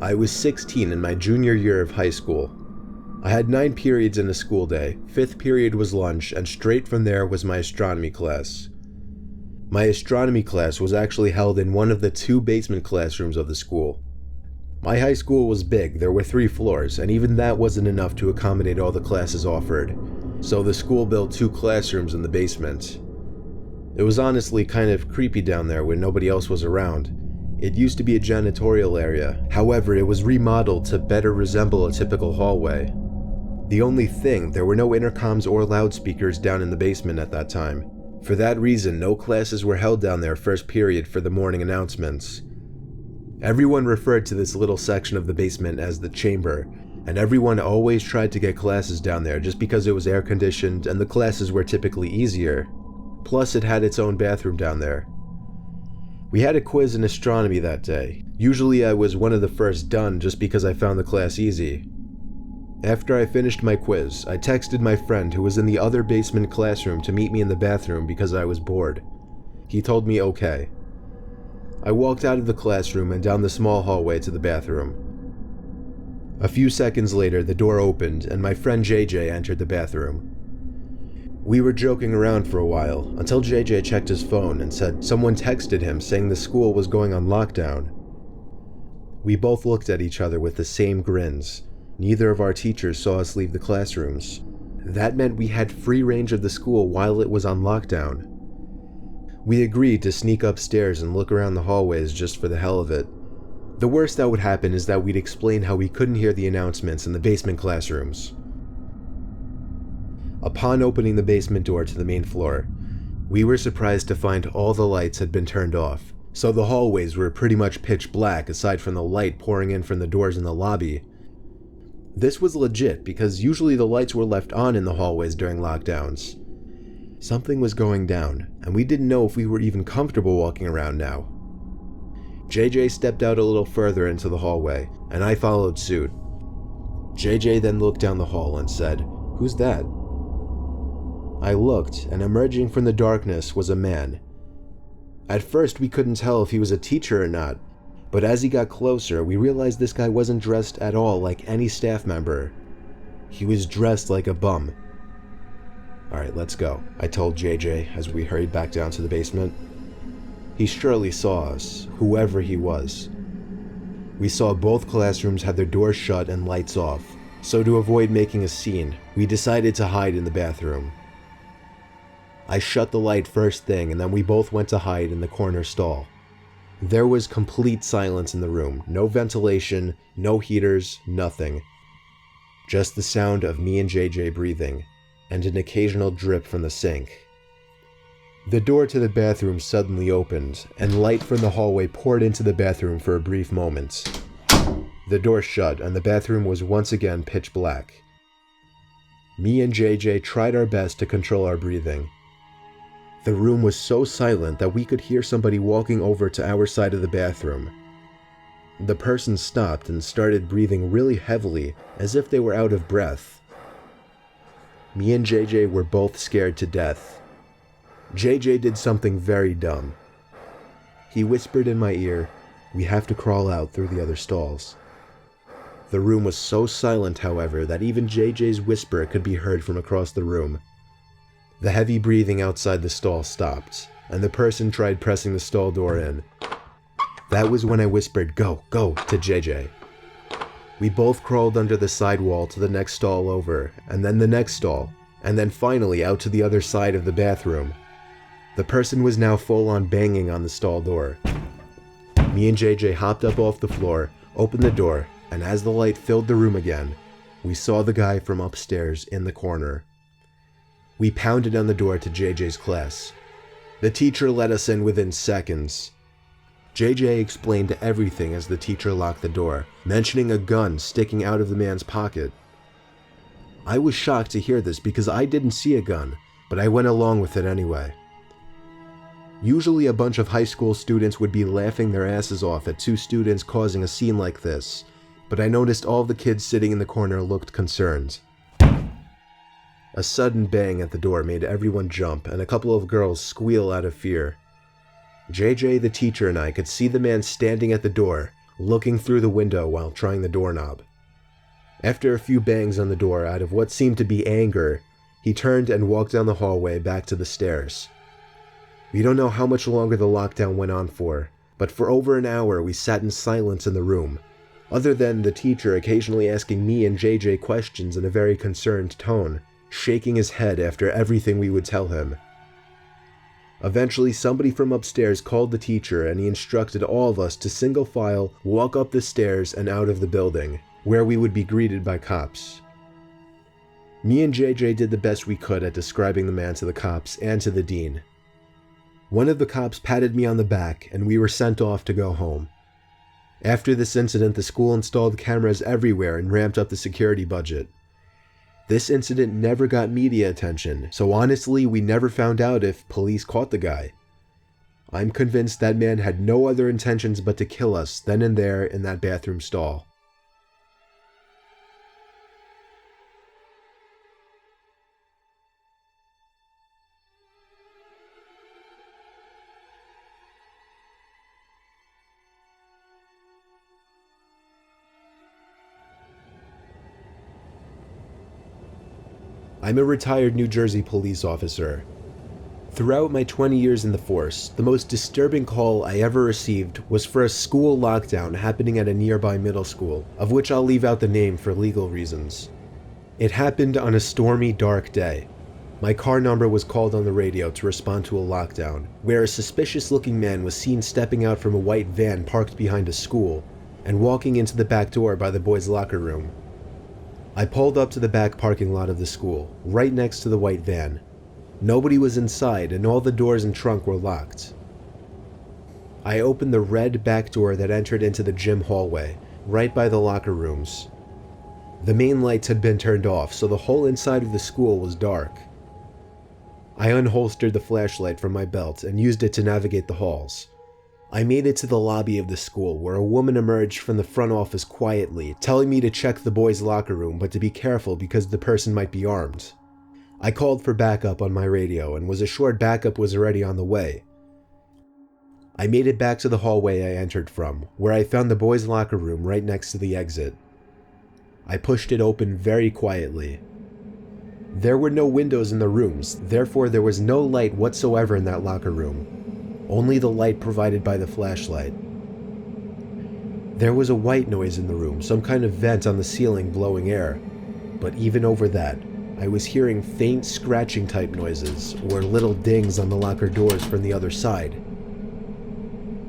I was 16 in my junior year of high school. I had 9 periods in a school day. 5th period was lunch, and straight from there was my astronomy class. My astronomy class was actually held in one of the 2 basement classrooms of the school. My high school was big, there were 3 floors, and even that wasn't enough to accommodate all the classes offered, so the school built 2 classrooms in the basement. It was honestly kind of creepy down there when nobody else was around. It used to be a janitorial area, however it was remodeled to better resemble a typical hallway. The only thing, there were no intercoms or loudspeakers down in the basement at that time. For that reason, no classes were held down there first period for the morning announcements. Everyone referred to this little section of the basement as the chamber, and everyone always tried to get classes down there just because it was air conditioned and the classes were typically easier. Plus it had its own bathroom down there. We had a quiz in astronomy that day. Usually I was one of the first done just because I found the class easy. After I finished my quiz, I texted my friend who was in the other basement classroom to meet me in the bathroom because I was bored. He told me okay. I walked out of the classroom and down the small hallway to the bathroom. A few seconds later, the door opened and my friend JJ entered the bathroom. We were joking around for a while until JJ checked his phone and said someone texted him saying the school was going on lockdown. We both looked at each other with the same grins. Neither of our teachers saw us leave the classrooms. That meant we had free range of the school while it was on lockdown. We agreed to sneak upstairs and look around the hallways just for the hell of it. The worst that would happen is that we'd explain how we couldn't hear the announcements in the basement classrooms. Upon opening the basement door to the main floor, we were surprised to find all the lights had been turned off, so the hallways were pretty much pitch black aside from the light pouring in from the doors in the lobby. This was legit because usually the lights were left on in the hallways during lockdowns. Something was going down, and we didn't know if we were even comfortable walking around now. JJ stepped out a little further into the hallway, and I followed suit. JJ then looked down the hall and said, "Who's that?" I looked, and emerging from the darkness was a man. At first we couldn't tell if he was a teacher or not, but as he got closer, we realized this guy wasn't dressed at all like any staff member. He was dressed like a bum. "Alright, let's go," I told JJ as we hurried back down to the basement. He surely saw us, whoever he was. We saw both classrooms had their doors shut and lights off, so to avoid making a scene, we decided to hide in the bathroom. I shut the light first thing and then we both went to hide in the corner stall. There was complete silence in the room, no ventilation, no heaters, nothing. Just the sound of me and JJ breathing, and an occasional drip from the sink. The door to the bathroom suddenly opened, and light from the hallway poured into the bathroom for a brief moment. The door shut, and the bathroom was once again pitch black. Me and JJ tried our best to control our breathing. The room was so silent that we could hear somebody walking over to our side of the bathroom. The person stopped and started breathing really heavily, as if they were out of breath. Me and JJ were both scared to death. JJ did something very dumb. He whispered in my ear, "We have to crawl out through the other stalls." The room was so silent, however, that even JJ's whisper could be heard from across the room. The heavy breathing outside the stall stopped, and the person tried pressing the stall door in. That was when I whispered, "Go, go," to JJ. We both crawled under the side wall to the next stall over, and then the next stall, and then finally out to the other side of the bathroom. The person was now full on banging on the stall door. Me and JJ hopped up off the floor, opened the door, and as the light filled the room again, we saw the guy from upstairs in the corner. We pounded on the door to JJ's class. The teacher let us in within seconds. JJ explained everything as the teacher locked the door, mentioning a gun sticking out of the man's pocket. I was shocked to hear this because I didn't see a gun, but I went along with it anyway. Usually a bunch of high school students would be laughing their asses off at 2 students causing a scene like this, but I noticed all the kids sitting in the corner looked concerned. A sudden bang at the door made everyone jump and a couple of girls squeal out of fear. JJ, the teacher, and I could see the man standing at the door, looking through the window while trying the doorknob. After a few bangs on the door out of what seemed to be anger, he turned and walked down the hallway back to the stairs. We don't know how much longer the lockdown went on for, but for over an hour we sat in silence in the room, other than the teacher occasionally asking me and JJ questions in a very concerned tone, shaking his head after everything we would tell him. Eventually, somebody from upstairs called the teacher and he instructed all of us to single file walk up the stairs and out of the building, where we would be greeted by cops. Me and JJ did the best we could at describing the man to the cops and to the dean. One of the cops patted me on the back and we were sent off to go home. After this incident, the school installed cameras everywhere and ramped up the security budget. This incident never got media attention, so honestly, we never found out if police caught the guy. I'm convinced that man had no other intentions but to kill us then and there in that bathroom stall. I'm a retired New Jersey police officer. Throughout my 20 years in the force, the most disturbing call I ever received was for a school lockdown happening at a nearby middle school, of which I'll leave out the name for legal reasons. It happened on a stormy, dark day. My car number was called on the radio to respond to a lockdown, where a suspicious-looking man was seen stepping out from a white van parked behind a school and walking into the back door by the boys' locker room. I pulled up to the back parking lot of the school, right next to the white van. Nobody was inside and all the doors and trunk were locked. I opened the red back door that entered into the gym hallway, right by the locker rooms. The main lights had been turned off, so the whole inside of the school was dark. I unholstered the flashlight from my belt and used it to navigate the halls. I made it to the lobby of the school, where a woman emerged from the front office quietly, telling me to check the boys' locker room but to be careful because the person might be armed. I called for backup on my radio and was assured backup was already on the way. I made it back to the hallway I entered from, where I found the boys' locker room right next to the exit. I pushed it open very quietly. There were no windows in the rooms, therefore there was no light whatsoever in that locker room. Only the light provided by the flashlight. There was a white noise in the room, some kind of vent on the ceiling blowing air, but even over that, I was hearing faint scratching type noises or little dings on the locker doors from the other side.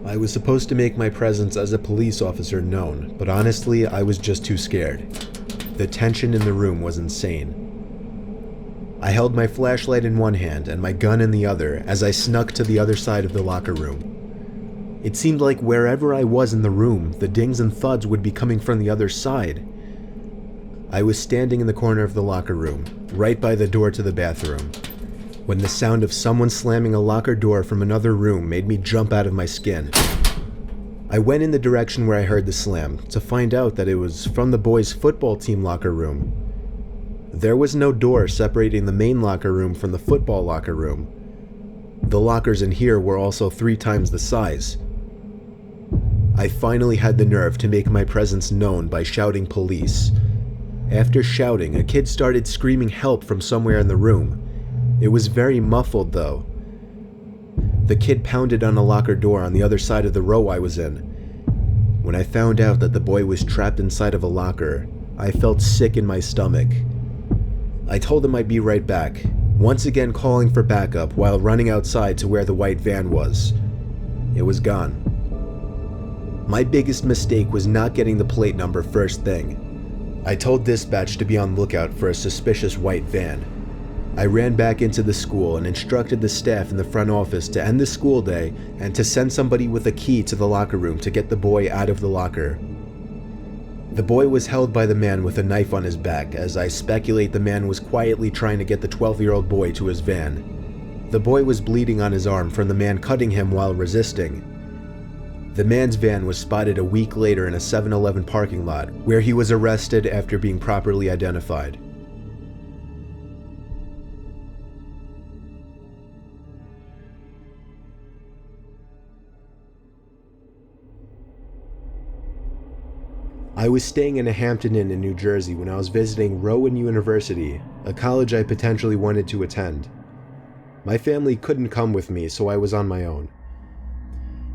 I was supposed to make my presence as a police officer known, but honestly, I was just too scared. The tension in the room was insane. I held my flashlight in one hand and my gun in the other as I snuck to the other side of the locker room. It seemed like wherever I was in the room, the dings and thuds would be coming from the other side. I was standing in the corner of the locker room, right by the door to the bathroom, when the sound of someone slamming a locker door from another room made me jump out of my skin. I went in the direction where I heard the slam, to find out that it was from the boys' football team locker room. There was no door separating the main locker room from the football locker room. The lockers in here were also 3 times the size. I finally had the nerve to make my presence known by shouting police. After shouting, a kid started screaming help from somewhere in the room. It was very muffled though. The kid pounded on a locker door on the other side of the row I was in. When I found out that the boy was trapped inside of a locker, I felt sick in my stomach. I told him I'd be right back, once again calling for backup while running outside to where the white van was. It was gone. My biggest mistake was not getting the plate number first thing. I told dispatch to be on lookout for a suspicious white van. I ran back into the school and instructed the staff in the front office to end the school day and to send somebody with a key to the locker room to get the boy out of the locker. The boy was held by the man with a knife on his back, as I speculate the man was quietly trying to get the 12-year-old boy to his van. The boy was bleeding on his arm from the man cutting him while resisting. The man's van was spotted a week later in a 7-Eleven parking lot, where he was arrested after being properly identified. I was staying in a Hampton Inn in New Jersey when I was visiting Rowan University, a college I potentially wanted to attend. My family couldn't come with me, so I was on my own.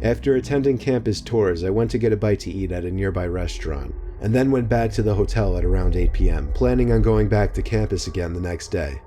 After attending campus tours, I went to get a bite to eat at a nearby restaurant, and then went back to the hotel at around 8 p.m., planning on going back to campus again the next day.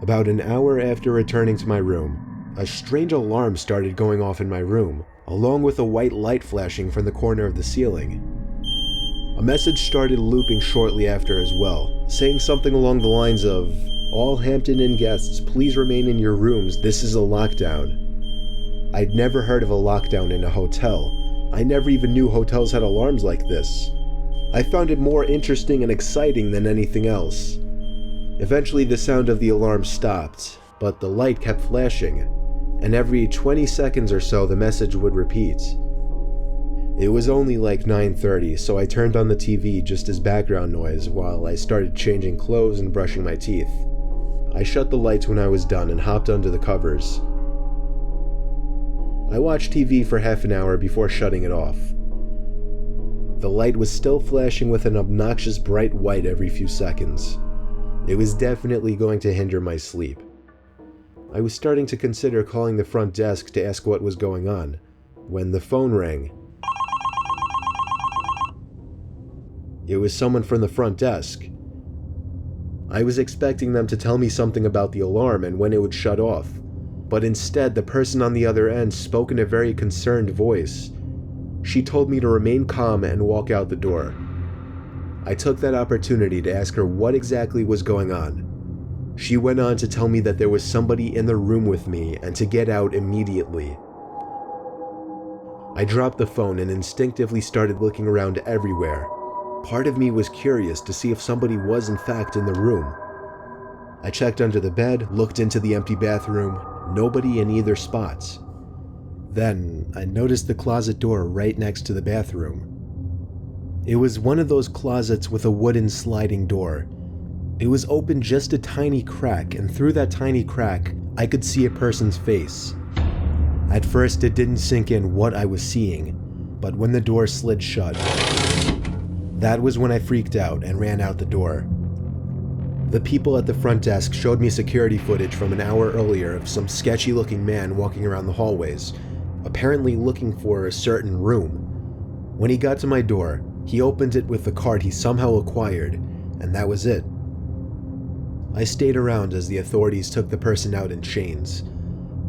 About an hour after returning to my room, a strange alarm started going off in my room, along with a white light flashing from the corner of the ceiling. A message started looping shortly after as well, saying something along the lines of, "All Hampton Inn guests, please remain in your rooms, this is a lockdown." I'd never heard of a lockdown in a hotel. I never even knew hotels had alarms like this. I found it more interesting and exciting than anything else. Eventually the sound of the alarm stopped, but the light kept flashing, and every 20 seconds or so the message would repeat. It was only like 9:30, so I turned on the TV just as background noise while I started changing clothes and brushing my teeth. I shut the lights when I was done and hopped under the covers. I watched TV for half an hour before shutting it off. The light was still flashing with an obnoxious bright white every few seconds. It was definitely going to hinder my sleep. I was starting to consider calling the front desk to ask what was going on, when the phone rang. It was someone from the front desk. I was expecting them to tell me something about the alarm and when it would shut off, but instead the person on the other end spoke in a very concerned voice. She told me to remain calm and walk out the door. I took that opportunity to ask her what exactly was going on. She went on to tell me that there was somebody in the room with me and to get out immediately. I dropped the phone and instinctively started looking around everywhere. Part of me was curious to see if somebody was in fact in the room. I checked under the bed, looked into the empty bathroom, nobody in either spot. Then I noticed the closet door right next to the bathroom. It was one of those closets with a wooden sliding door. It was open just a tiny crack, and through that tiny crack, I could see a person's face. At first, it didn't sink in what I was seeing, but when the door slid shut, that was when I freaked out and ran out the door. The people at the front desk showed me security footage from an hour earlier of some sketchy-looking man walking around the hallways, apparently looking for a certain room. When he got to my door, he opened it with the card he somehow acquired, and that was it. I stayed around as the authorities took the person out in chains.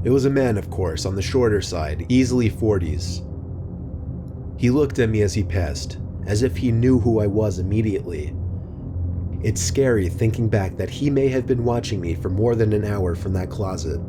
It was a man, of course, on the shorter side, easily 40s. He looked at me as he passed, as if he knew who I was immediately. It's scary thinking back that he may have been watching me for more than an hour from that closet.